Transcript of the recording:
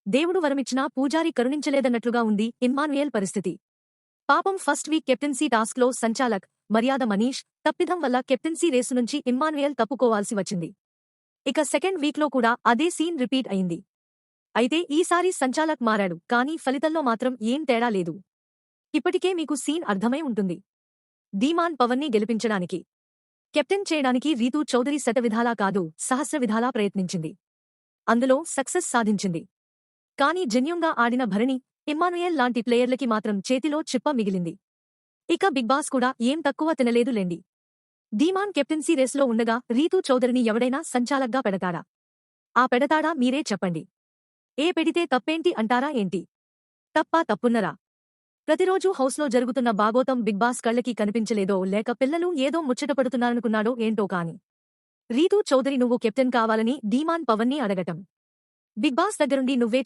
దేవుడు వరమిచ్చినా పూజారి కరుణించలేదన్నట్లుగా ఉంది ఇమ్మాన్యుయేల్ పరిస్థితి. పాపం ఫస్ట్ వీక్ కెప్టెన్సీ టాస్క్లో సంచాలక్, మర్యాద మనీష్ తప్పిదం వల్ల కెప్టెన్సీ రేసు నుంచి ఇమ్మాన్యుయేల్ తప్పుకోవాల్సి వచ్చింది. ఇక సెకండ్ వీక్లో కూడా అదే సీన్ రిపీట్ అయింది. అయితే ఈసారి సంచాలక్ మారాడు, కానీ ఫలితంలో మాత్రం ఏం తేడా లేదు. ఇప్పటికే మీకు సీన్ అర్థమై ఉంటుంది. ధీమాన్ పవన్ని గెలిపించడానికి, కెప్టెన్ చేయడానికి రీతూ చౌదరి శతవిధాలా కాదు సహస్రవిధాలా ప్రయత్నించింది. అందులో సక్సెస్ సాధించింది. కానీ జెన్యూన్గా ఆడిన భరణి, ఇమ్మాన్యుయేల్ లాంటి ప్లేయర్లకి మాత్రం చేతిలో చిప్ప మిగిలింది. ఇక బిగ్ బాస్ కూడా ఏం తక్కువ తినలేదులేండి. ధీమాన్ కెప్టెన్సీ రేసులో ఉండగా రీతూ చౌదరిని ఎవడైనా సంచాలక్గా పెడతాడా? ఆ పెడతాడా మీరే చెప్పండి. ఏ పెడితే తప్పేంటి అంటారా ఏంటి? తప్పా తప్పున్నరా? ప్రతిరోజూ హౌస్లో జరుగుతున్న బాగోతం బిగ్ బాస్ కళ్ళకి కనిపించలేదో లేక పిల్లలు ఏదో ముచ్చటపడుతున్నారనుకున్నాడో ఏంటో కాని రీతూ చౌదరి నువ్వు కెప్టెన్ కావాలని ధీమాన్ పవన్ని అడగటం, బిగ్ బాస్ దగ్గరుండి నువ్వే